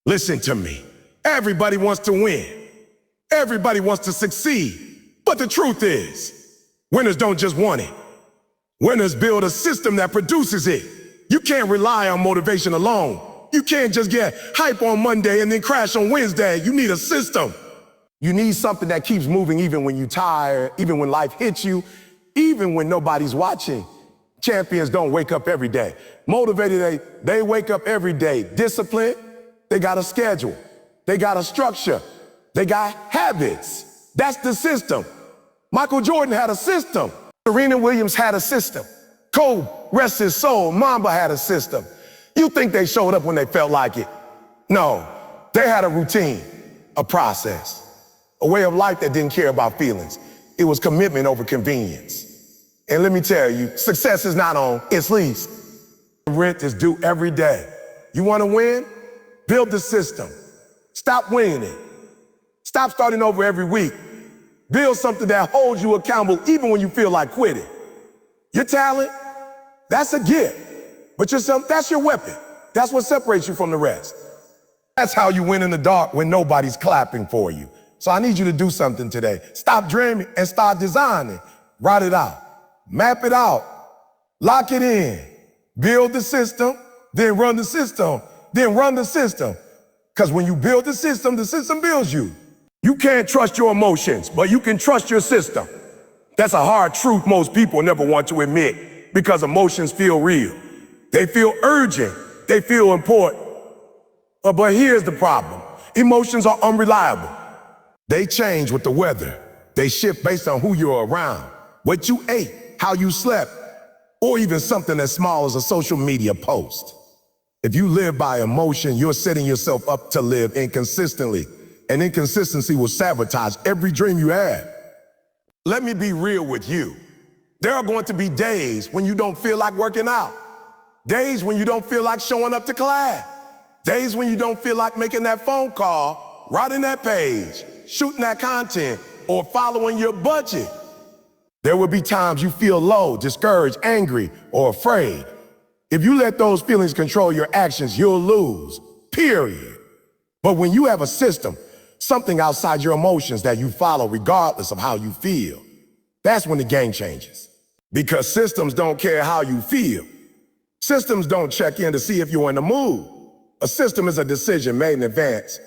Listen to me. Everybody wants to win. Everybody wants to succeed. But the truth is, winners don't just want it. Winners build a system that produces it. You can't rely on motivation alone. You can't just get hype on Monday and then crash on Wednesday. You need a system. You need something that keeps moving even when you're tired, even when life hits you, even when nobody's watching. Champions don't wake up every day. Motivated, they wake up every day. Disciplined, they got a schedule. They got a structure. They got habits. That's the system. Michael Jordan had a system. Serena Williams had a system. Kobe, rest his soul, Mamba had a system. You think they showed up when they felt like it? No, they had a routine, a process, a way of life that didn't care about feelings. It was commitment over convenience. And let me tell you, success is not on its lease. Rent is due every day. You want to win? Build the system. Stop winging it. Stop starting over every week. Build something that holds you accountable even when you feel like quitting. Your talent, that's a gift. But that's your weapon. That's what separates you from the rest. That's how you win in the dark when nobody's clapping for you. So I need you to do something today. Stop dreaming and start designing. Write it out. Map it out. Lock it in. Build the system, then run the system, then run the system. Because when you build the system builds you. You can't trust your emotions, but you can trust your system. That's a hard truth most people never want to admit because emotions feel real. They feel urgent. They feel important. But here's the problem. Emotions are unreliable. They change with the weather. They shift based on who you're around, what you ate, how you slept, or even something as small as a social media post. If you live by emotion, you're setting yourself up to live inconsistently, and inconsistency will sabotage every dream you have. Let me be real with you. There are going to be days when you don't feel like working out, days when you don't feel like showing up to class, days when you don't feel like making that phone call, writing that page, shooting that content, or following your budget. There will be times you feel low, discouraged, angry, or afraid. If you let those feelings control your actions, you'll lose, period. But when you have a system, something outside your emotions that you follow regardless of how you feel, that's when the game changes. Because systems don't care how you feel. Systems don't check in to see if you're in the mood. A system is a decision made in advance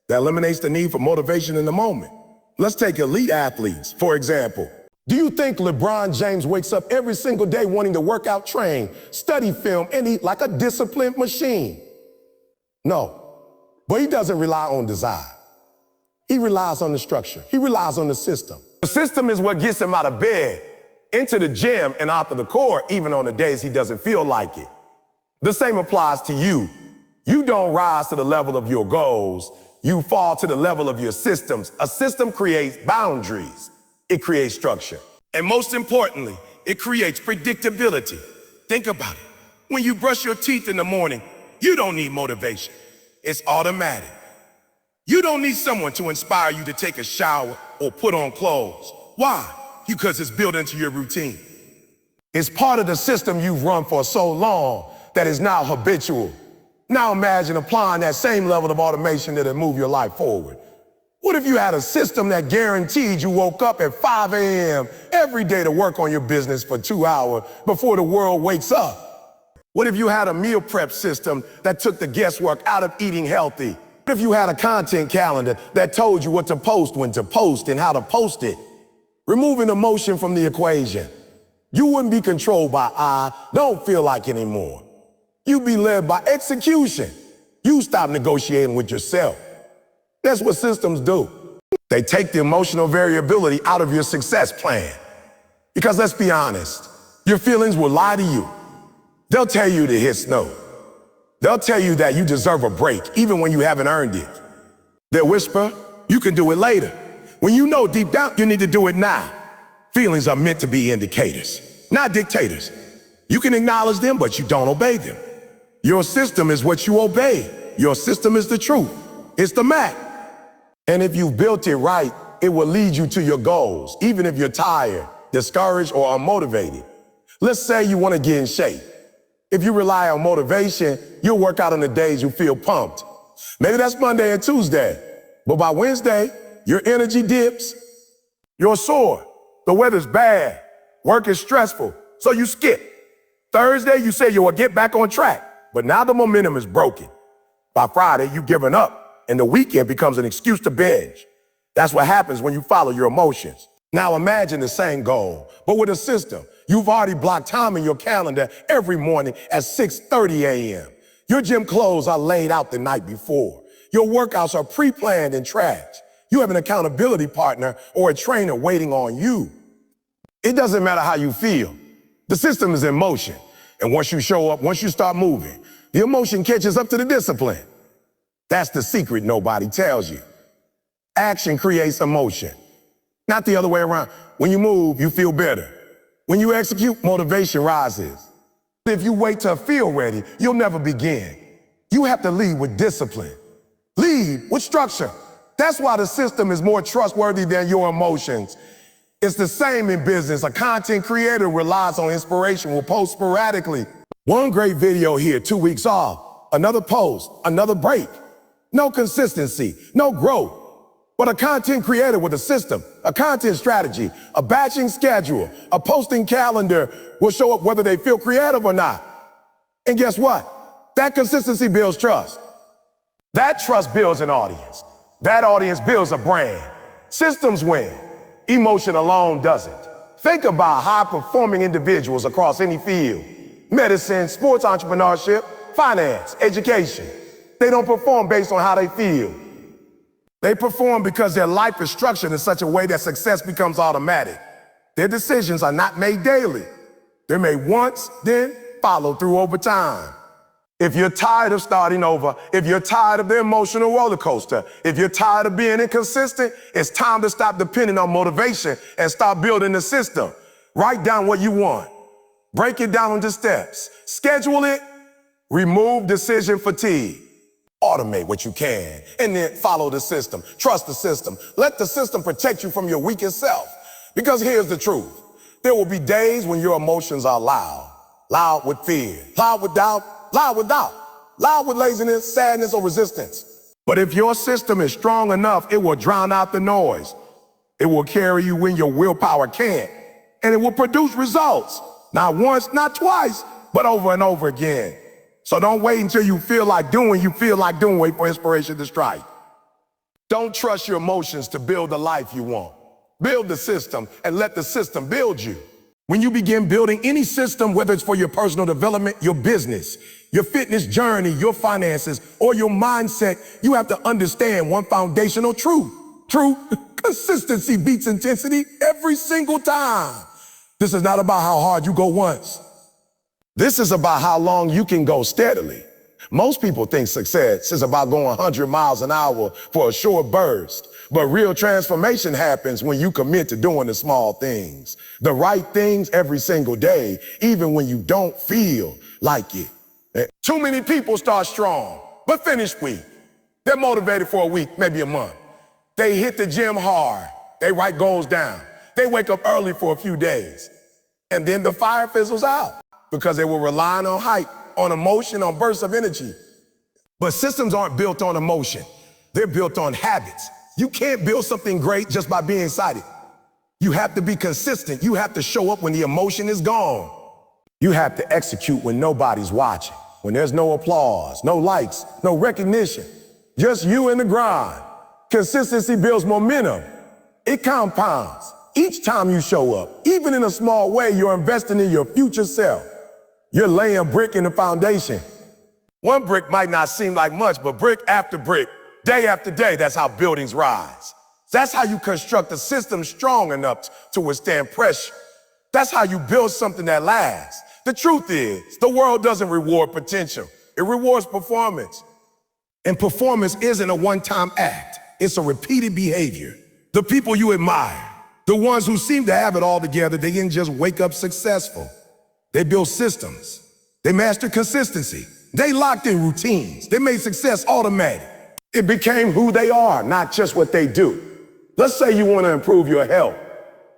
that eliminates the need for motivation in the moment. Let's take elite athletes, for example. Do you think LeBron James wakes up every single day wanting to work out, train, study film, and eat like a disciplined machine? No, but he doesn't rely on desire. He relies on the structure. He relies on the system. The system is what gets him out of bed, into the gym, and out to the court, even on the days he doesn't feel like it. The same applies to you. You don't rise to the level of your goals. You fall to the level of your systems. A system creates boundaries. It creates structure. And most importantly, it creates predictability. Think about it. When you brush your teeth in the morning, you don't need motivation. It's automatic. You don't need someone to inspire you to take a shower or put on clothes. Why? Because it's built into your routine. It's part of the system you've run for so long that is now habitual. Now imagine applying that same level of automation that'll move your life forward. What if you had a system that guaranteed you woke up at 5 a.m. every day to work on your business for 2 hours before the world wakes up? What if you had a meal prep system that took the guesswork out of eating healthy? What if you had a content calendar that told you what to post, when to post, and how to post it? Removing emotion from the equation. You wouldn't be controlled by I don't feel like anymore. You'd be led by execution. You stop negotiating with yourself. That's what systems do. They take the emotional variability out of your success plan. Because let's be honest, your feelings will lie to you. They'll tell you to hit snow. They'll tell you that you deserve a break, even when you haven't earned it. They'll whisper, you can do it later, when you know deep down you need to do it now. Feelings are meant to be indicators, not dictators. You can acknowledge them, but you don't obey them. Your system is what you obey. Your system is the truth. It's the map. And if you've built it right, it will lead you to your goals, even if you're tired, discouraged, or unmotivated. Let's say you want to get in shape. If you rely on motivation, you'll work out on the days you feel pumped, Maybe that's Monday and Tuesday. But by Wednesday, your energy dips, you're sore, the weather's bad, work is stressful, so you skip. Thursday, you say you will get back on track, but now the momentum is broken. By Friday, you've given up, and the weekend becomes an excuse to binge. That's what happens when you follow your emotions. Now imagine the same goal, but with a system. You've already blocked time in your calendar every morning at 6:30 a.m. Your gym clothes are laid out the night before. Your workouts are pre-planned and tracked. You have an accountability partner or a trainer waiting on you. It doesn't matter how you feel. The system is in motion. And once you show up, once you start moving, the emotion catches up to the discipline. That's the secret nobody tells you. Action creates emotion, not the other way around. When you move, you feel better. When you execute, motivation rises. If you wait to feel ready, you'll never begin. You have to lead with discipline. Lead with structure. That's why the system is more trustworthy than your emotions. It's the same in business. A content creator relies on inspiration, will post sporadically. One great video here, 2 weeks off. Another post, another break. No consistency, no growth. But a content creator with a system, a content strategy, a batching schedule, a posting calendar will show up whether they feel creative or not. And guess what? That consistency builds trust. That trust builds an audience. That audience builds a brand. Systems win. Emotion alone doesn't. Think about high-performing individuals across any field. Medicine, sports entrepreneurship, finance, education. They don't perform based on how they feel. They perform because their life is structured in such a way that success becomes automatic. Their decisions are not made daily. They're made once, then followed through over time. If you're tired of starting over, if you're tired of the emotional roller coaster, if you're tired of being inconsistent, it's time to stop depending on motivation and start building the system. Write down what you want. Break it down into steps. Schedule it. Remove decision fatigue. Automate what you can, and then follow the system. Trust the system. Let the system protect you from your weakest self. Because here's the truth. There will be days when your emotions are loud. Loud with fear, loud with doubt, loud with doubt, loud with laziness, sadness, or resistance. But if your system is strong enough, it will drown out the noise. It will carry you when your willpower can't, and it will produce results. Not once, not twice, but over and over again. So don't wait until you feel like doing, wait for inspiration to strike. Don't trust your emotions to build the life you want. Build the system and let the system build you. When you begin building any system, whether it's for your personal development, your business, your fitness journey, your finances, or your mindset, you have to understand one foundational truth. Consistency beats intensity every single time. This is not about how hard you go once. This is about how long you can go steadily. Most people think success is about going 100 miles an hour for a short burst. But real transformation happens when you commit to doing the small things, the right things every single day, even when you don't feel like it. Too many people start strong, but finish weak. They're motivated for a week, maybe a month. They hit the gym hard. They write goals down. They wake up early for a few days. And then the fire fizzles out because they were relying on hype, on emotion, on bursts of energy. But systems aren't built on emotion. They're built on habits. You can't build something great just by being excited. You have to be consistent. You have to show up when the emotion is gone. You have to execute when nobody's watching, when there's no applause, no likes, no recognition, just you and the grind. Consistency builds momentum. It compounds. Each time you show up, even in a small way, you're investing in your future self. You're laying brick in the foundation. One brick might not seem like much, but brick after brick, day after day, that's how buildings rise. That's how you construct a system strong enough to withstand pressure. That's how you build something that lasts. The truth is, the world doesn't reward potential. It rewards performance. And performance isn't a one-time act. It's a repeated behavior. The people you admire, the ones who seem to have it all together, they didn't just wake up successful. They built systems. They mastered consistency. They locked in routines. They made success automatic. It became who they are, not just what they do. Let's say you want to improve your health.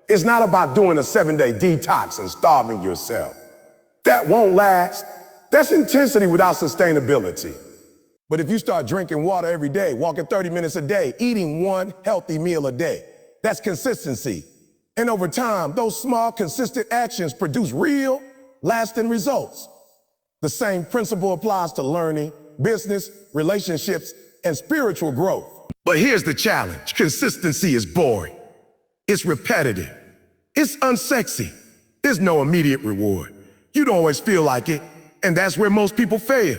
It's not about doing a 7-day detox and starving yourself. That won't last. That's intensity without sustainability. But if you start drinking water every day, walking 30 minutes a day, eating one healthy meal a day, that's consistency. And over time, those small, consistent actions produce real, lasting results. The same principle applies to learning, business, relationships, and spiritual growth. But here's the challenge. Consistency is boring. It's repetitive. It's unsexy. There's no immediate reward. You don't always feel like it, and that's where most people fail.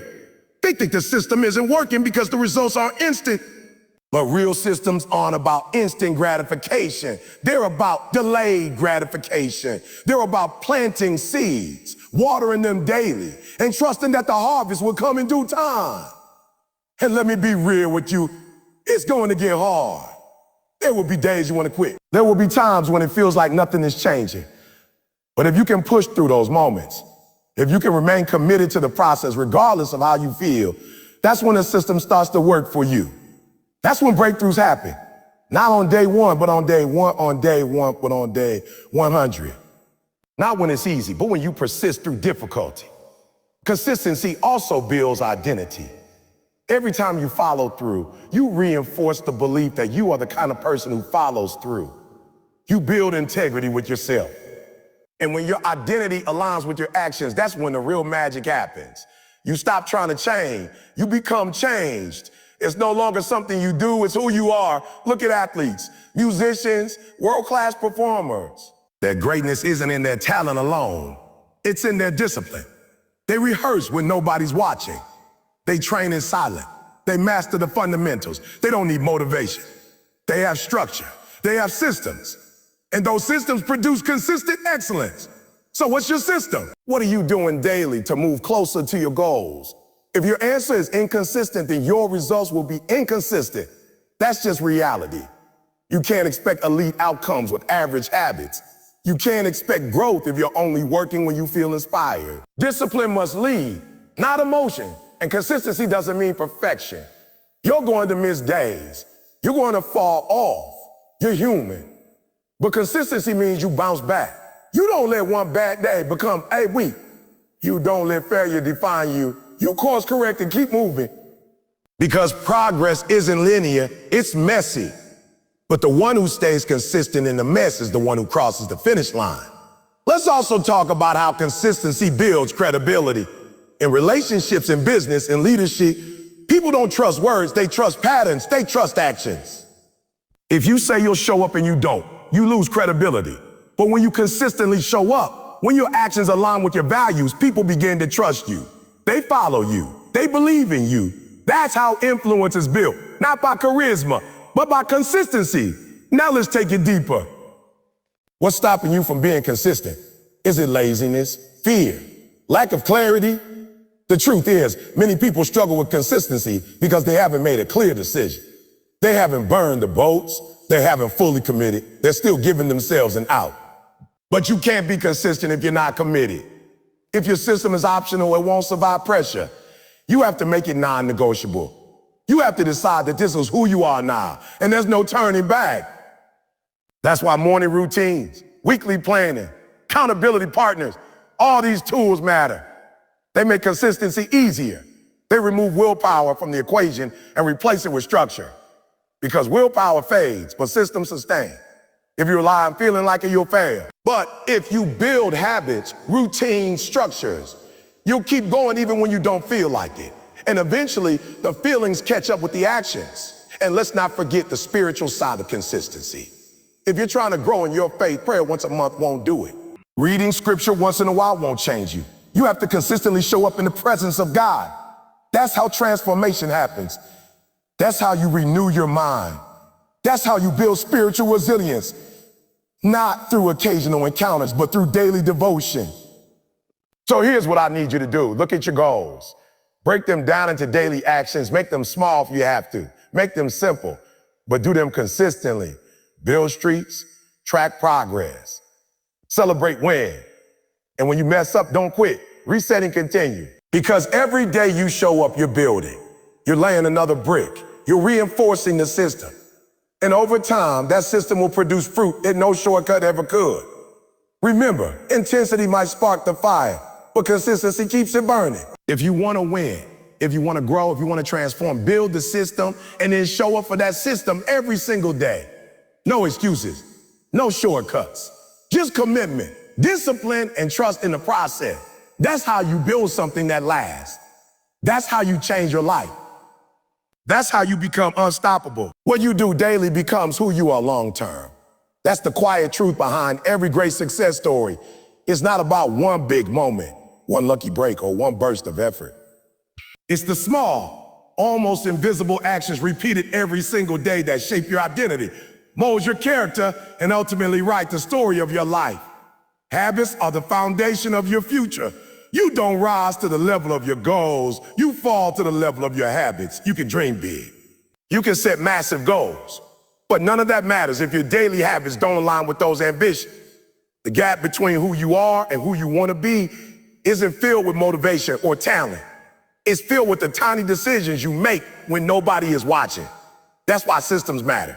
They think the system isn't working because the results are instant. But real systems aren't about instant gratification. They're about delayed gratification. They're about planting seeds, watering them daily, and trusting that the harvest will come in due time. And let me be real with you, it's going to get hard. There will be days you want to quit. There will be times when it feels like nothing is changing. But if you can push through those moments, if you can remain committed to the process regardless of how you feel, that's when the system starts to work for you. That's when breakthroughs happen. Not on day one, but on day 100. Not when it's easy, but when you persist through difficulty. Consistency also builds identity. Every time you follow through, you reinforce the belief that you are the kind of person who follows through. You build integrity with yourself. And when your identity aligns with your actions, that's when the real magic happens. You stop trying to change. You become changed. It's no longer something you do, it's who you are. Look at athletes, musicians, world-class performers. Their greatness isn't in their talent alone. It's in their discipline. They rehearse when nobody's watching. They train in silence. They master the fundamentals. They don't need motivation. They have structure. They have systems. And those systems produce consistent excellence. So what's your system? What are you doing daily to move closer to your goals? If your answer is inconsistent, then your results will be inconsistent. That's just reality. You can't expect elite outcomes with average habits. You can't expect growth if you're only working when you feel inspired. Discipline must lead, not emotion. And consistency doesn't mean perfection. You're going to miss days. You're going to fall off. You're human. But consistency means you bounce back. You don't let one bad day become a week. You don't let failure define you. You course correct and keep moving. Because progress isn't linear, it's messy. But the one who stays consistent in the mess is the one who crosses the finish line. Let's also talk about how consistency builds credibility. In relationships, in business, in leadership, people don't trust words, they trust patterns, they trust actions. If you say you'll show up and you don't, you lose credibility. But when you consistently show up, when your actions align with your values, people begin to trust you. They follow you. They believe in you. That's how influence is built, not by charisma, but by consistency. Now let's take it deeper. What's stopping you from being consistent? Is it laziness, fear, lack of clarity? The truth is, many people struggle with consistency because they haven't made a clear decision. They haven't burned the boats. They haven't fully committed. They're still giving themselves an out. But you can't be consistent if you're not committed. If your system is optional, it won't survive pressure. You have to make it non-negotiable. You have to decide that this is who you are now, and there's no turning back. That's why morning routines, weekly planning, accountability partners, all these tools matter. They make consistency easier. They remove willpower from the equation and replace it with structure. Because willpower fades, but systems sustain. If you rely on feeling like it, you'll fail. But if you build habits, routine structures, you'll keep going even when you don't feel like it. And eventually, the feelings catch up with the actions. And let's not forget the spiritual side of consistency. If you're trying to grow in your faith, prayer once a month won't do it. Reading scripture once in a while won't change you. You have to consistently show up in the presence of God. That's how transformation happens. That's how you renew your mind. That's how you build spiritual resilience. Not through occasional encounters, but through daily devotion. So here's what I need you to do. Look at your goals. Break them down into daily actions. Make them small if you have to. Make them simple, but do them consistently. Build streaks, track progress. Celebrate win. And when you mess up, don't quit. Reset and continue. Because every day you show up, you're building. You're laying another brick. You're reinforcing the system. And over time, that system will produce fruit that no shortcut ever could. Remember, intensity might spark the fire, but consistency keeps it burning. If you want to win, If you want to grow, if you want to transform, build the system and then show up for that system every single day. No excuses, no shortcuts, just commitment, discipline, and trust in the process. That's how you build something that lasts. That's how you change your life. That's how you become unstoppable. What you do daily becomes who you are long term. That's the quiet truth behind every great success story. It's not about one big moment, one lucky break, or one burst of effort. It's the small, almost invisible actions repeated every single day that shape your identity, mold your character, and ultimately write the story of your life. Habits are the foundation of your future. You don't rise to the level of your goals. You fall to the level of your habits. You can dream big. You can set massive goals. But none of that matters if your daily habits don't align with those ambitions. The gap between who you are and who you want to be isn't filled with motivation or talent. It's filled with the tiny decisions you make when nobody is watching. That's why systems matter.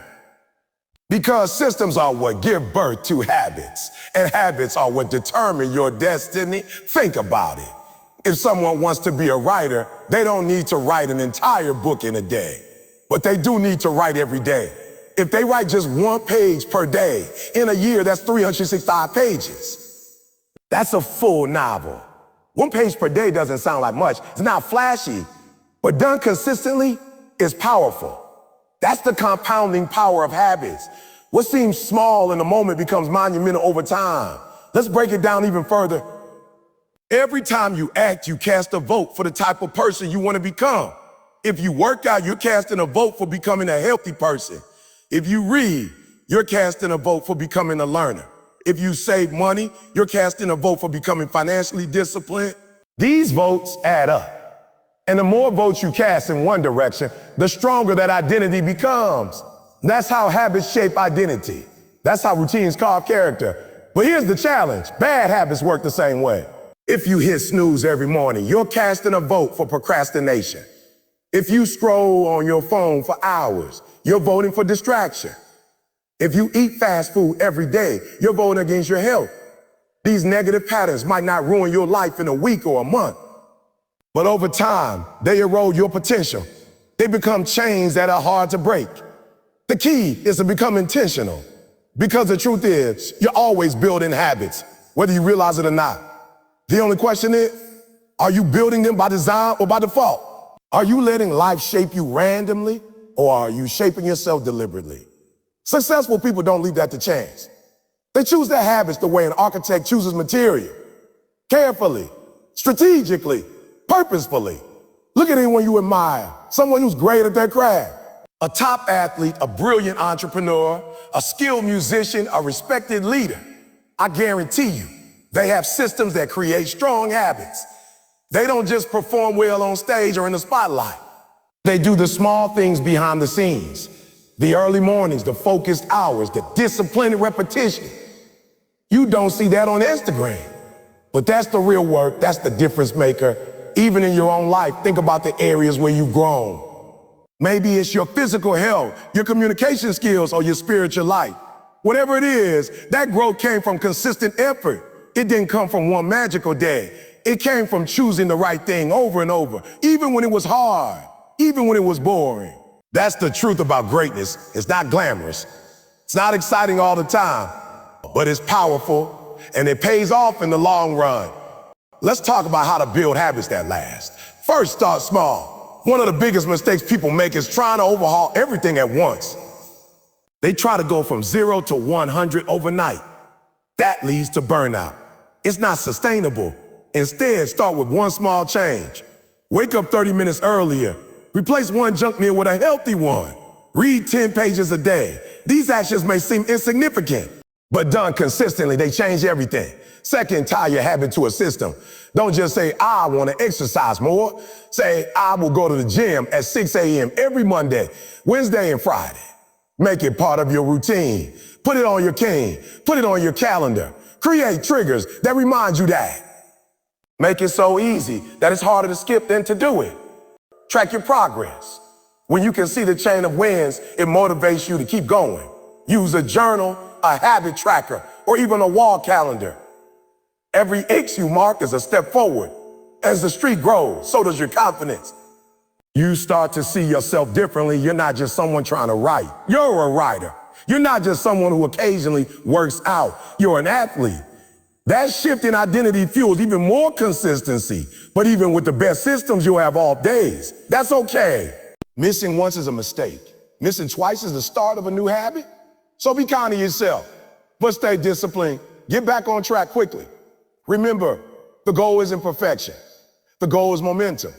Because systems are what give birth to habits, and habits are what determine your destiny. Think about it. If someone wants to be a writer, they don't need to write an entire book in a day, but they do need to write every day. If they write just 1 page per day, in a year, that's 365 pages. That's a full novel. 1 page per day doesn't sound like much. It's not flashy, but done consistently is powerful. That's the compounding power of habits. What seems small in the moment becomes monumental over time. Let's break it down even further. Every time you act, you cast a vote for the type of person you want to become. If you work out, you're casting a vote for becoming a healthy person. If you read, you're casting a vote for becoming a learner. If you save money, you're casting a vote for becoming financially disciplined. These votes add up. And the more votes you cast in one direction, the stronger that identity becomes. That's how habits shape identity. That's how routines carve character. But here's the challenge. Bad habits work the same way. If you hit snooze every morning, you're casting a vote for procrastination. If you scroll on your phone for hours, you're voting for distraction. If you eat fast food every day, you're voting against your health. These negative patterns might not ruin your life in a week or a month, but over time, they erode your potential. They become chains that are hard to break. The key is to become intentional, because the truth is, you're always building habits, whether you realize it or not. The only question is, are you building them by design or by default? Are you letting life shape you randomly, or are you shaping yourself deliberately? Successful people don't leave that to chance. They choose their habits the way an architect chooses material, carefully, strategically, purposefully. Look at anyone you admire, someone who's great at their craft. A top athlete, a brilliant entrepreneur, a skilled musician, a respected leader. I guarantee you, they have systems that create strong habits. They don't just perform well on stage or in the spotlight. They do the small things behind the scenes. The early mornings, the focused hours, the disciplined repetition. You don't see that on Instagram. But that's the real work, that's the difference maker. Even in your own life, think about the areas where you've grown. Maybe it's your physical health, your communication skills, or your spiritual life. Whatever it is, that growth came from consistent effort. It didn't come from one magical day. It came from choosing the right thing over and over, even when it was hard, even when it was boring. That's the truth about greatness. It's not glamorous. It's not exciting all the time, but it's powerful and it pays off in the long run. Let's talk about how to build habits that last. First, start small. One of the biggest mistakes people make is trying to overhaul everything at once. They try to go from 0 to 100 overnight. That leads to burnout. It's not sustainable. Instead, start with one small change. Wake up 30 minutes earlier. Replace one junk meal with a healthy one. Read 10 pages a day. These actions may seem insignificant, but done consistently, they change everything. Second, tie your habit to a system. Don't just say, I want to exercise more. Say, I will go to the gym at 6 a.m. every Monday, Wednesday, and Friday. Make it part of your routine. Put it on your cane. Put it on your calendar. Create triggers that remind you that. Make it so easy that it's harder to skip than to do it. Track your progress. When you can see the chain of wins, it motivates you to keep going. Use a journal, a habit tracker, or even a wall calendar. Every X you mark is a step forward. As the streak grows, so does your confidence. You start to see yourself differently. You're not just someone trying to write. You're a writer. You're not just someone who occasionally works out. You're an athlete. That shift in identity fuels even more consistency. But even with the best systems, you'll have off days. That's okay. Missing once is a mistake. Missing twice is the start of a new habit. So be kind to yourself, but stay disciplined. Get back on track quickly. Remember, the goal isn't perfection. The goal is momentum.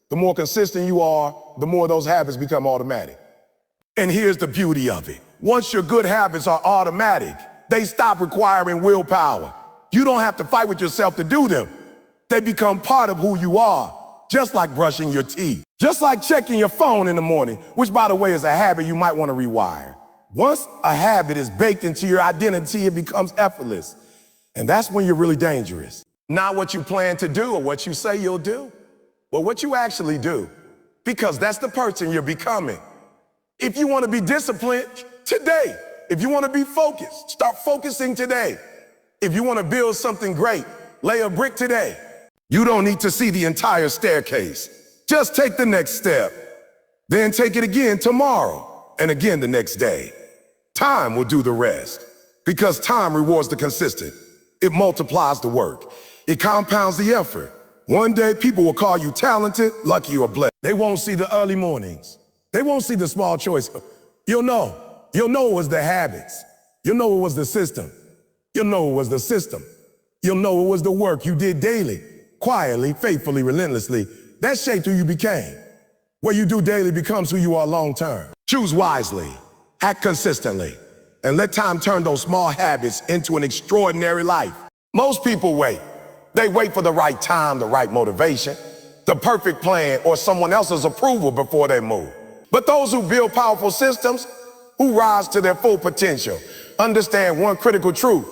The more consistent you are, the more those habits become automatic. And here's the beauty of it. Once your good habits are automatic, they stop requiring willpower. You don't have to fight with yourself to do them. They become part of who you are, just like brushing your teeth, just like checking your phone in the morning, which, by the way, is a habit you might want to rewire. Once a habit is baked into your identity, it becomes effortless. And that's when you're really dangerous. Not what you plan to do or what you say you'll do, but what you actually do, because that's the person you're becoming. If you want to be disciplined, today. If you want to be focused, start focusing today. If you want to build something great, lay a brick today. You don't need to see the entire staircase. Just take the next step. Then take it again tomorrow and again the next day. Time will do the rest, because time rewards the consistent. It multiplies the work. It compounds the effort. One day people will call you talented, lucky, or blessed. They won't see the early mornings. They won't see the small choices. You'll know. You'll know it was the habits. You'll know it was the system. You'll know it was the system. You'll know it was the work you did daily, quietly, faithfully, relentlessly. That shaped who you became. What you do daily becomes who you are long term. Choose wisely, act consistently, and let time turn those small habits into an extraordinary life. Most people wait. They wait for the right time, the right motivation, the perfect plan, or someone else's approval before they move. But those who build powerful systems, who rise to their full potential, understand one critical truth.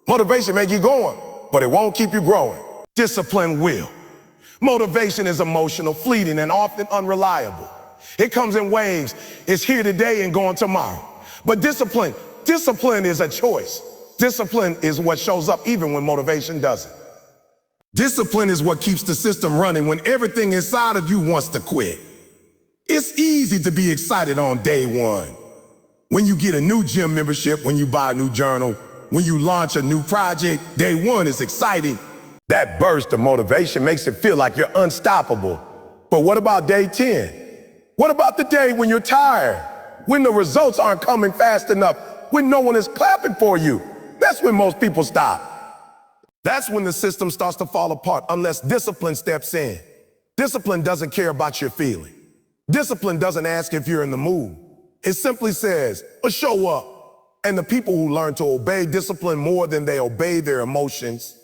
Motivation may keep going, but it won't keep you growing. Discipline will. Motivation is emotional, fleeting, and often unreliable. It comes in waves. It's here today and gone tomorrow. But discipline is a choice. Discipline is what shows up even when motivation doesn't. Discipline is what keeps the system running when everything inside of you wants to quit. It's easy to be excited on day one. When you get a new gym membership, when you buy a new journal, when you launch a new project, day one is exciting. That burst of motivation makes it feel like you're unstoppable. But what about day 10? What about the day when you're tired? When the results aren't coming fast enough? When no one is clapping for you? That's when most people stop. That's when the system starts to fall apart unless discipline steps in. Discipline doesn't care about your feeling. Discipline doesn't ask if you're in the mood. It simply says, show up. And the people who learn to obey discipline more than they obey their emotions,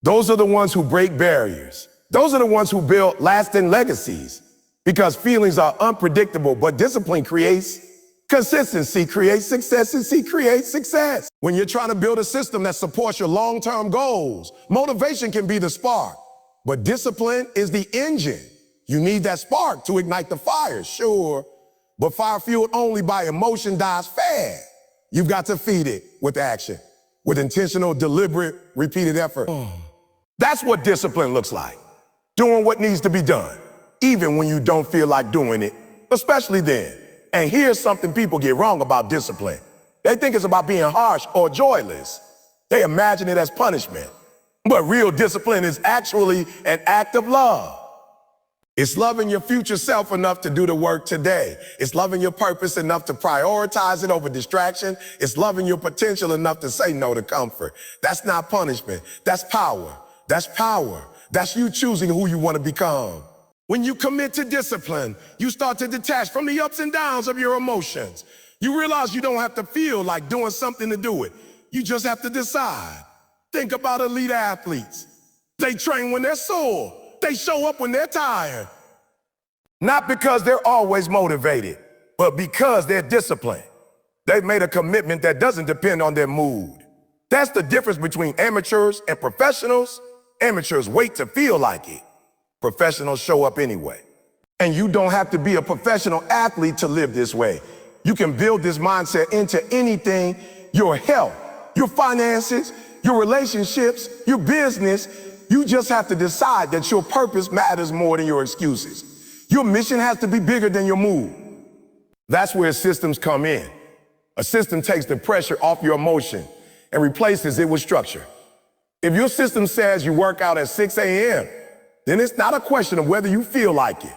those are the ones who break barriers. Those are the ones who build lasting legacies. Because feelings are unpredictable, but discipline creates consistency, creates success, creates success. When you're trying to build a system that supports your long-term goals, motivation can be the spark, but discipline is the engine. You need that spark to ignite the fire, sure, but fire fueled only by emotion dies fast. You've got to feed it with action, with intentional, deliberate, repeated effort. That's what discipline looks like. Doing what needs to be done, even when you don't feel like doing it, especially then. And here's something people get wrong about discipline. They think it's about being harsh or joyless. They imagine it as punishment. But real discipline is actually an act of love. It's loving your future self enough to do the work today. It's loving your purpose enough to prioritize it over distraction. It's loving your potential enough to say no to comfort. That's not punishment. That's power. That's power. That's you choosing who you want to become. When you commit to discipline, you start to detach from the ups and downs of your emotions. You realize you don't have to feel like doing something to do it. You just have to decide. Think about elite athletes. They train when they're sore. They show up when they're tired. Not because they're always motivated, but because they're disciplined. They've made a commitment that doesn't depend on their mood. That's the difference between amateurs and professionals. Amateurs wait to feel like it. Professionals show up anyway. And you don't have to be a professional athlete to live this way. You can build this mindset into anything: your health, your finances, your relationships, your business. You just have to decide that your purpose matters more than your excuses. Your mission has to be bigger than your mood. That's where systems come in. A system takes the pressure off your emotion and replaces it with structure. If your system says you work out at 6 a.m., then it's not a question of whether you feel like it.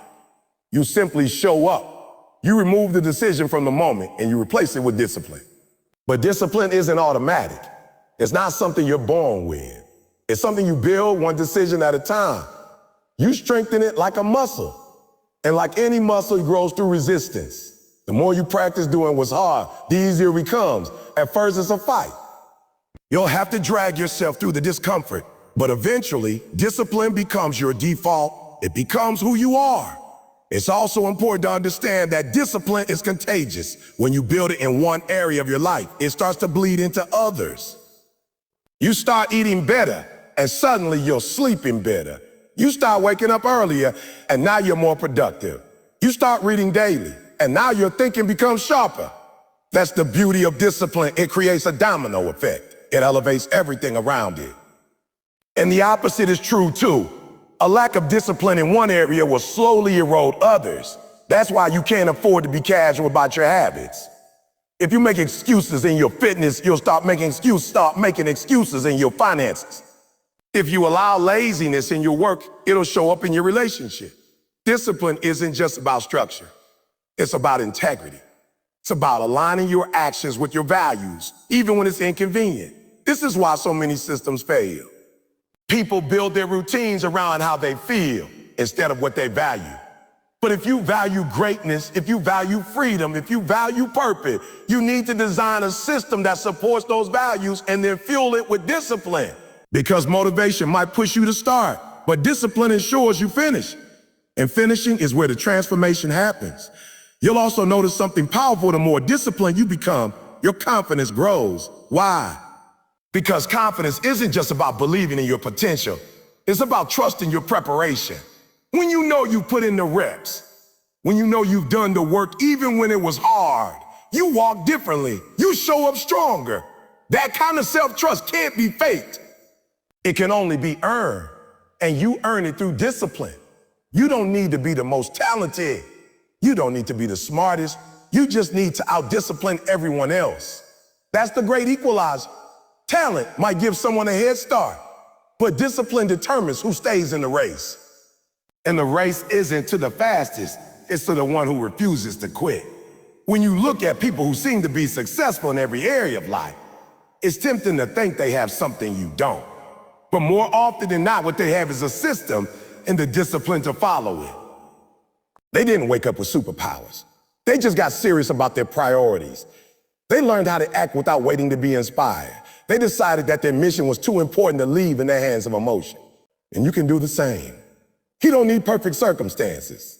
You simply show up. You remove the decision from the moment and you replace it with discipline. But discipline isn't automatic. It's not something you're born with. It's something you build one decision at a time. You strengthen it like a muscle. And like any muscle, it grows through resistance. The more you practice doing what's hard, the easier it becomes. At first, it's a fight. You'll have to drag yourself through the discomfort, but eventually, discipline becomes your default. It becomes who you are. It's also important to understand that discipline is contagious. When you build it in one area of your life, it starts to bleed into others. You start eating better, and suddenly you're sleeping better. You start waking up earlier, and now you're more productive. You start reading daily, and now your thinking becomes sharper. That's the beauty of discipline. It creates a domino effect. It elevates everything around it. And the opposite is true too. A lack of discipline in one area will slowly erode others. That's why you can't afford to be casual about your habits. If you make excuses in your fitness, you'll start making excuses in your finances. If you allow laziness in your work, it'll show up in your relationship. Discipline isn't just about structure. It's about integrity. It's about aligning your actions with your values, even when it's inconvenient. This is why so many systems fail. People build their routines around how they feel instead of what they value. But if you value greatness, if you value freedom, if you value purpose, you need to design a system that supports those values and then fuel it with discipline. Because motivation might push you to start, but discipline ensures you finish. And finishing is where the transformation happens. You'll also notice something powerful. The more disciplined you become, your confidence grows. Why? Because confidence isn't just about believing in your potential. It's about trusting your preparation. When you know you put in the reps, when you know you've done the work even when it was hard, you walk differently. You show up stronger. That kind of self-trust can't be faked. It can only be earned, and you earn it through discipline. You don't need to be the most talented. You don't need to be the smartest. You just need to out-discipline everyone else. That's the great equalizer. Talent might give someone a head start, but discipline determines who stays in the race. And the race isn't to the fastest, it's to the one who refuses to quit. When you look at people who seem to be successful in every area of life, it's tempting to think they have something you don't. But more often than not, what they have is a system and the discipline to follow it. They didn't wake up with superpowers. They just got serious about their priorities. They learned how to act without waiting to be inspired. They decided that their mission was too important to leave in the hands of emotion. And you can do the same. You don't need perfect circumstances.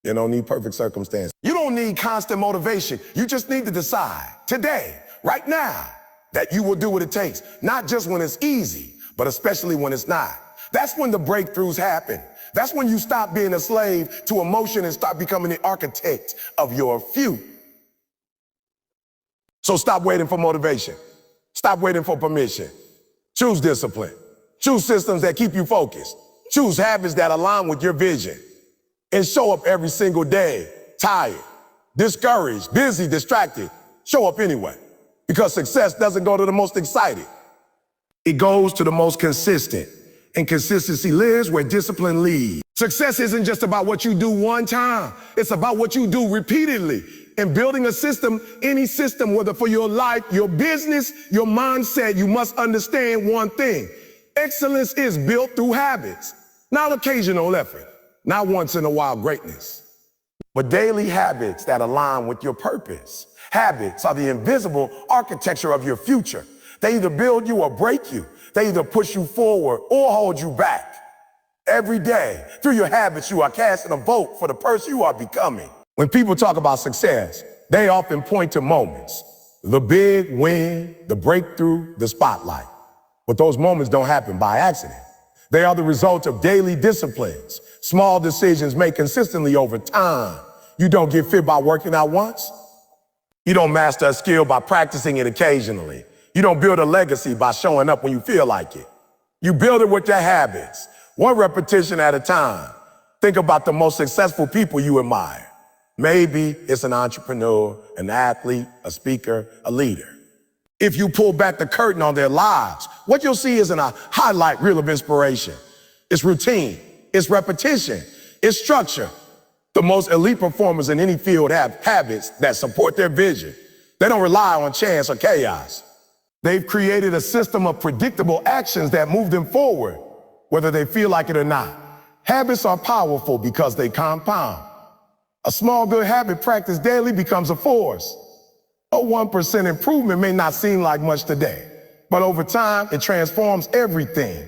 You don't need perfect circumstances. You don't need constant motivation. You just need to decide today, right now, that you will do what it takes. Not just when it's easy, but especially when it's not. That's when the breakthroughs happen. That's when you stop being a slave to emotion and start becoming the architect of your future. So stop waiting for motivation. Stop waiting for permission. Choose discipline. Choose systems that keep you focused. Choose habits that align with your vision. And show up every single day, tired, discouraged, busy, distracted. Show up anyway. Because success doesn't go to the most excited. It goes to the most consistent. And consistency lives where discipline leads. Success isn't just about what you do one time. It's about what you do repeatedly. And building a system, any system, whether for your life, your business, your mindset, you must understand one thing. Excellence is built through habits, not occasional effort, not once in a while greatness, but daily habits that align with your purpose. Habits are the invisible architecture of your future. They either build you or break you. They either push you forward or hold you back. Every day, through your habits, you are casting a vote for the person you are becoming. When people talk about success, they often point to moments, the big win, the breakthrough, the spotlight. But those moments don't happen by accident. They are the result of daily disciplines, small decisions made consistently over time. You don't get fit by working out once. You don't master a skill by practicing it occasionally. You don't build a legacy by showing up when you feel like it. You build it with your habits, one repetition at a time. Think about the most successful people you admire. Maybe it's an entrepreneur, an athlete, a speaker, a leader. If you pull back the curtain on their lives, what you'll see isn't a highlight reel of inspiration. It's routine, it's repetition, it's structure. The most elite performers in any field have habits that support their vision. They don't rely on chance or chaos. They've created a system of predictable actions that move them forward, whether they feel like it or not. Habits are powerful because they compound. A small good habit practiced daily becomes a force. A 1% improvement may not seem like much today, but over time, it transforms everything.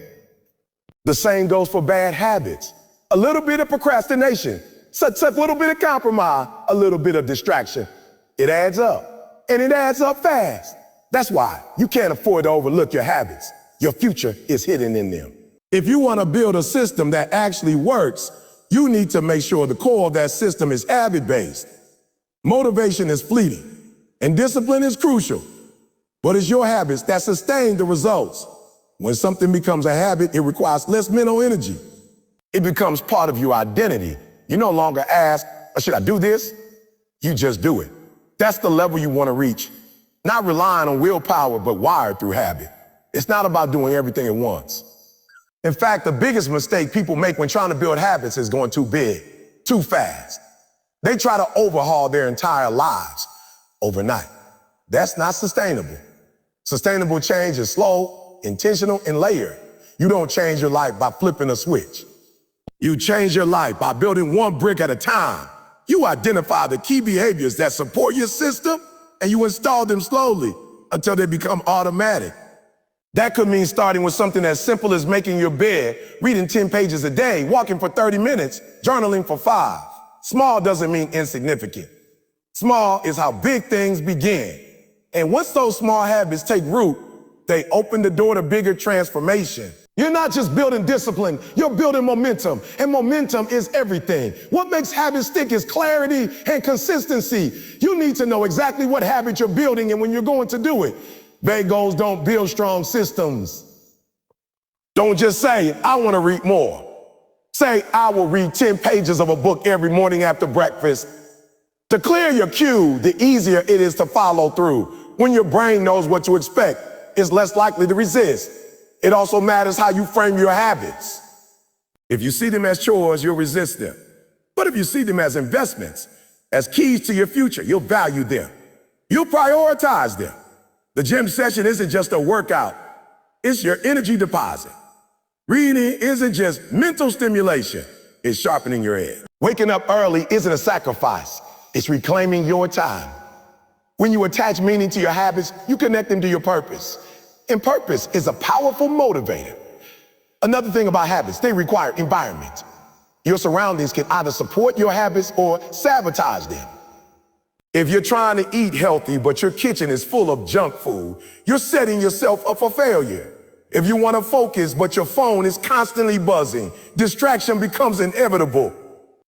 The same goes for bad habits. A little bit of procrastination, such a little bit of compromise, a little bit of distraction. It adds up, and it adds up fast. That's why you can't afford to overlook your habits. Your future is hidden in them. If you want to build a system that actually works, you need to make sure the core of that system is habit-based. Motivation is fleeting, and discipline is crucial. But it's your habits that sustain the results. When something becomes a habit, it requires less mental energy. It becomes part of your identity. You no longer ask, should I do this? You just do it. That's the level you want to reach. Not relying on willpower, but wired through habit. It's not about doing everything at once. In fact, the biggest mistake people make when trying to build habits is going too big, too fast. They try to overhaul their entire lives overnight. That's not sustainable. Sustainable change is slow, intentional, and layered. You don't change your life by flipping a switch. You change your life by building one brick at a time. You identify the key behaviors that support your system, and you install them slowly until they become automatic. That could mean starting with something as simple as making your bed, reading 10 pages a day, walking for 30 minutes, journaling for 5. Small doesn't mean insignificant. Small is how big things begin. And once those small habits take root, they open the door to bigger transformation. You're not just building discipline, you're building momentum. And momentum is everything. What makes habits stick is clarity and consistency. You need to know exactly what habit you're building and when you're going to do it. Vague goals don't build strong systems. Don't just say, I want to read more. Say, I will read 10 pages of a book every morning after breakfast. To clear your cue, the easier it is to follow through. When your brain knows what to expect, it's less likely to resist. It also matters how you frame your habits. If you see them as chores, you'll resist them. But if you see them as investments, as keys to your future, you'll value them. You'll prioritize them. The gym session isn't just a workout, it's your energy deposit. Reading isn't just mental stimulation, it's sharpening your edge. Waking up early isn't a sacrifice, it's reclaiming your time. When you attach meaning to your habits, you connect them to your purpose. And purpose is a powerful motivator. Another thing about habits, they require environment. Your surroundings can either support your habits or sabotage them. If you're trying to eat healthy, but your kitchen is full of junk food, you're setting yourself up for failure. If you want to focus, but your phone is constantly buzzing, distraction becomes inevitable.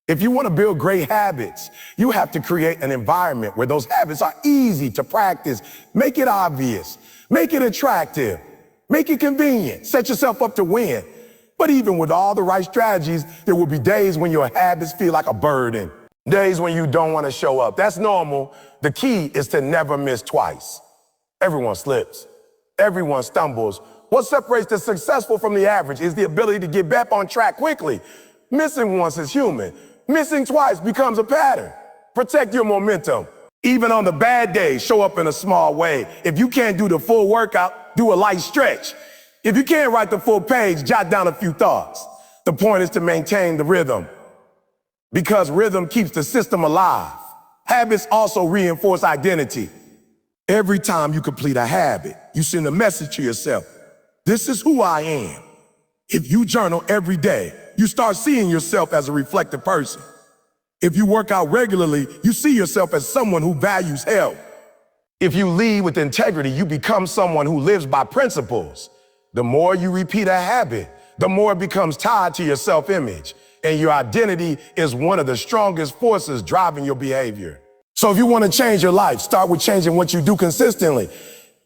If you want to build great habits, you have to create an environment where those habits are easy to practice. Make it obvious. Make it attractive. Make it convenient. Set yourself up to win. But even with all the right strategies, there will be days when your habits feel like a burden. Days when you don't want to show up. That's normal. The key is to never miss twice. Everyone slips. Everyone stumbles. What separates the successful from the average is the ability to get back on track quickly. Missing once is human. Missing twice becomes a pattern. Protect your momentum. Even on the bad days, show up in a small way. If you can't do the full workout, do a light stretch. If you can't write the full page, jot down a few thoughts. The point is to maintain the rhythm, because rhythm keeps the system alive. Habits also reinforce identity. Every time you complete a habit, you send a message to yourself. This is who I am. If you journal every day, you start seeing yourself as a reflective person. If you work out regularly, you see yourself as someone who values health. If you lead with integrity, you become someone who lives by principles. The more you repeat a habit, the more it becomes tied to your self-image. And your identity is one of the strongest forces driving your behavior. So if you want to change your life, start with changing what you do consistently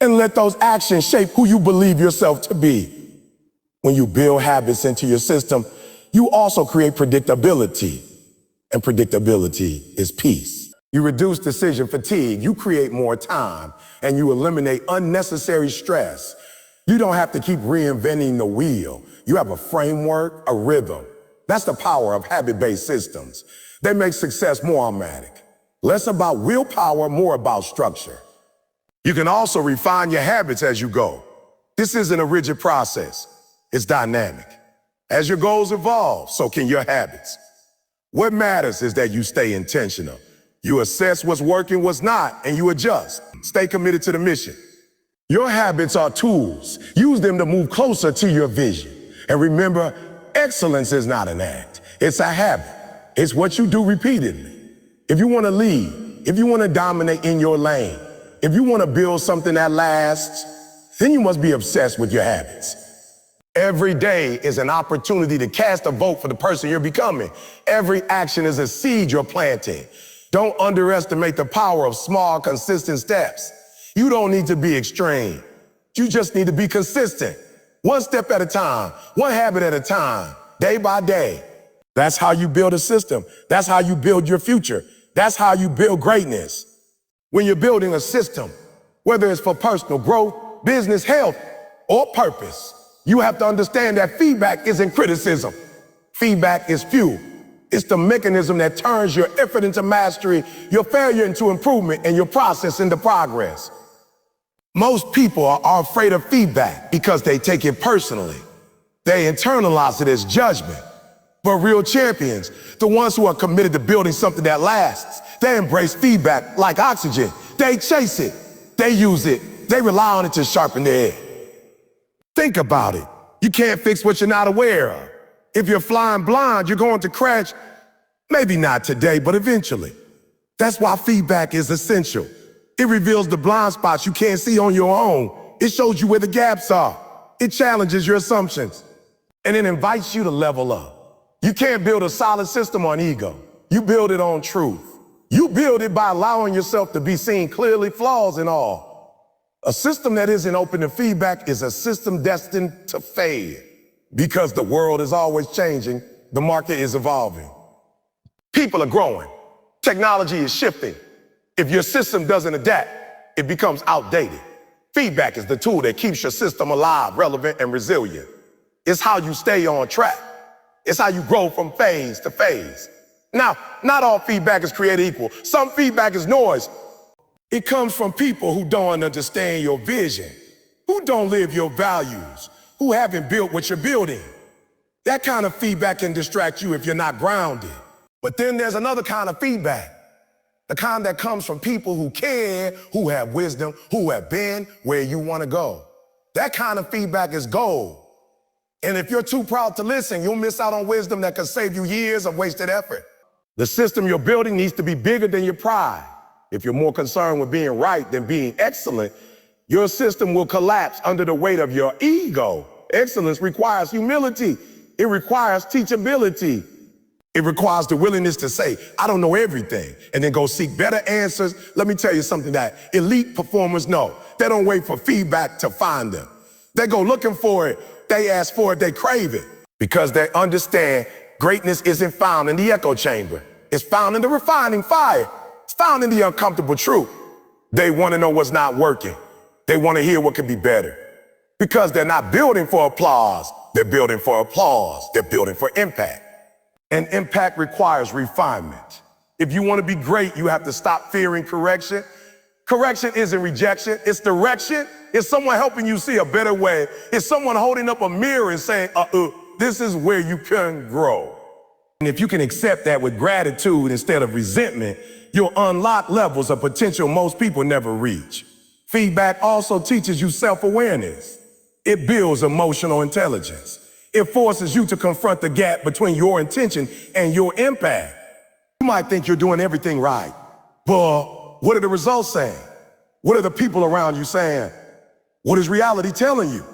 and let those actions shape who you believe yourself to be. When you build habits into your system, You also create predictability, and predictability is peace. You reduce decision fatigue, you create more time, and you eliminate unnecessary stress. You don't have to keep reinventing the wheel. You have a framework, a rhythm. That's the power of habit-based systems. They make success more automatic. Less about willpower, more about structure. You can also refine your habits as you go. This isn't a rigid process. It's dynamic. As your goals evolve, so can your habits. What matters is that you stay intentional. You assess what's working, what's not, and you adjust. Stay committed to the mission. Your habits are tools. Use them to move closer to your vision. And remember, excellence is not an act. It's a habit. It's what you do repeatedly. If you want to lead, if you want to dominate in your lane, if you want to build something that lasts, then you must be obsessed with your habits. Every day is an opportunity to cast a vote for the person you're becoming. Every action is a seed you're planting. Don't underestimate the power of small, consistent steps. You don't need to be extreme. You just need to be consistent. One step at a time, one habit at a time, day by day. That's how you build a system. That's how you build your future. That's how you build greatness. When you're building a system, whether it's for personal growth, business, health, or purpose, you have to understand that feedback isn't criticism. Feedback is fuel. It's the mechanism that turns your effort into mastery, your failure into improvement, and your process into progress. Most people are afraid of feedback because they take it personally. They internalize it as judgment. But real champions, the ones who are committed to building something that lasts, they embrace feedback like oxygen. They chase it. They use it. They rely on it to sharpen their edge. Think about it. You can't fix what you're not aware of. If you're flying blind, you're going to crash. Maybe not today, but eventually. That's why feedback is essential. It reveals the blind spots you can't see on your own. It shows you where the gaps are. It challenges your assumptions. And it invites you to level up. You can't build a solid system on ego. You build it on truth. You build it by allowing yourself to be seen clearly, flaws and all. A system that isn't open to feedback is a system destined to fail. Because the world is always changing, the market is evolving. People are growing. Technology is shifting. If your system doesn't adapt, it becomes outdated. Feedback is the tool that keeps your system alive, relevant, and resilient. It's how you stay on track. It's how you grow from phase to phase. Now, not all feedback is created equal. Some feedback is noise. It comes from people who don't understand your vision, who don't live your values, who haven't built what you're building. That kind of feedback can distract you if you're not grounded. But then there's another kind of feedback, the kind that comes from people who care, who have wisdom, who have been where you want to go. That kind of feedback is gold. And if you're too proud to listen, you'll miss out on wisdom that could save you years of wasted effort. The system you're building needs to be bigger than your pride. If you're more concerned with being right than being excellent, your system will collapse under the weight of your ego. Excellence requires humility. It requires teachability. It requires the willingness to say, I don't know everything, and then go seek better answers. Let me tell you something that elite performers know. They don't wait for feedback to find them. They go looking for it. They ask for it. They crave it. Because they understand greatness isn't found in the echo chamber. It's found in the refining fire. It's found in the uncomfortable truth. They want to know what's not working. They want to hear what could be better. Because they're not building for applause. They're building for applause. They're building for impact. And impact requires refinement. If you want to be great, you have to stop fearing correction. Correction isn't rejection, it's direction. It's someone helping you see a better way. It's someone holding up a mirror and saying, this is where you can grow. And if you can accept that with gratitude instead of resentment, you'll unlock levels of potential most people never reach. Feedback also teaches you self-awareness. It builds emotional intelligence. It forces you to confront the gap between your intention and your impact. You might think you're doing everything right, but what are the results saying? What are the people around you saying? What is reality telling you?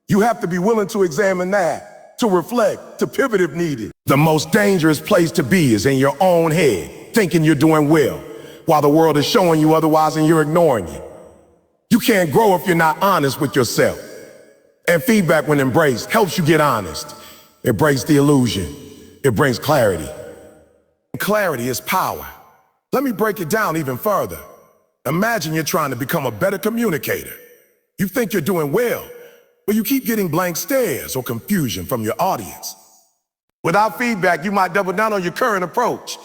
You have to be willing to examine that, to reflect, to pivot if needed. The most dangerous place to be is in your own head, thinking you're doing well, while the world is showing you otherwise and you're ignoring it. You can't grow if you're not honest with yourself. And feedback, when embraced, helps you get honest. It breaks the illusion. It brings clarity. Clarity is power. Let me break it down even further. Imagine you're trying to become a better communicator. You think you're doing well, but you keep getting blank stares or confusion from your audience. Without feedback, you might double down on your current approach.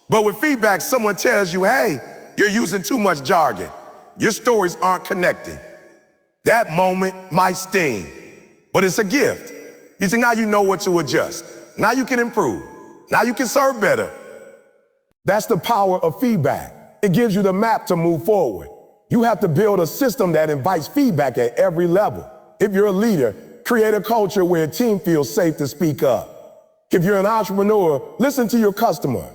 But with feedback, someone tells you, hey, you're using too much jargon. Your stories aren't connecting. That moment might sting, but it's a gift. You see, now you know what to adjust. Now you can improve. Now you can serve better. That's the power of feedback. It gives you the map to move forward. You have to build a system that invites feedback at every level. If you're a leader, create a culture where a team feels safe to speak up. If you're an entrepreneur, listen to your customer.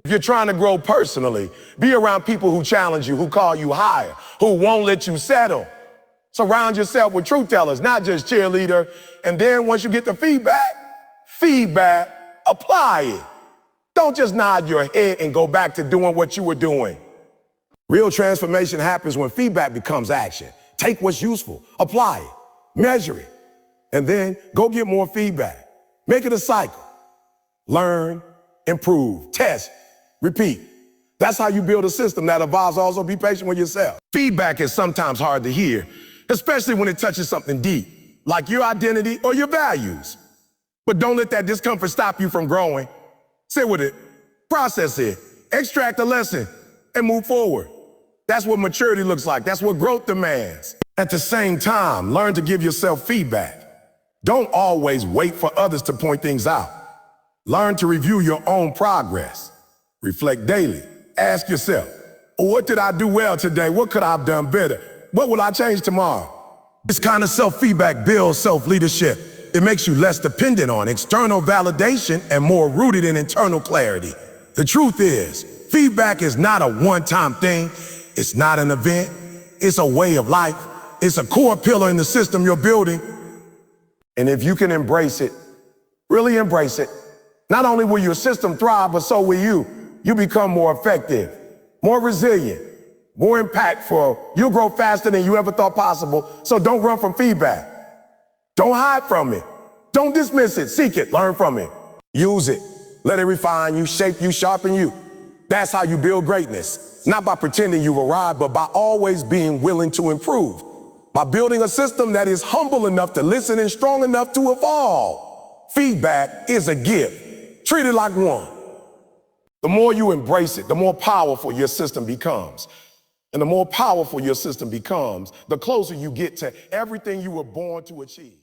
If you're trying to grow personally, be around people who challenge you, who call you higher, who won't let you settle. Surround yourself with truth tellers, not just cheerleader. And then once you get the feedback, apply it. Don't just nod your head and go back to doing what you were doing. Real transformation happens when feedback becomes action. Take what's useful, apply it, measure it, and then go get more feedback. Make it a cycle. Learn, improve, test, repeat. That's how you build a system that evolves. Also, be patient with yourself. Feedback is sometimes hard to hear, especially when it touches something deep, like your identity or your values. But don't let that discomfort stop you from growing. Sit with it, process it, extract a lesson, and move forward. That's what maturity looks like. That's what growth demands. At the same time, learn to give yourself feedback. Don't always wait for others to point things out. Learn to review your own progress. Reflect daily. Ask yourself, what did I do well today? What could I have done better? What will I change tomorrow? This kind of self-feedback builds self-leadership. It makes you less dependent on external validation and more rooted in internal clarity. The truth is, feedback is not a one-time thing. It's not an event. It's a way of life. It's a core pillar in the system you're building. And if you can embrace it, really embrace it, not only will your system thrive, but so will you. You become more effective, more resilient, more impactful. You'll grow faster than you ever thought possible. So don't run from feedback. Don't hide from it. Don't dismiss it. Seek it. Learn from it. Use it. Let it refine you, shape you, sharpen you. That's how you build greatness. Not by pretending you've arrived, but by always being willing to improve. By building a system that is humble enough to listen and strong enough to evolve. Feedback is a gift. Treat it like one. The more you embrace it, the more powerful your system becomes. And the more powerful your system becomes, the closer you get to everything you were born to achieve.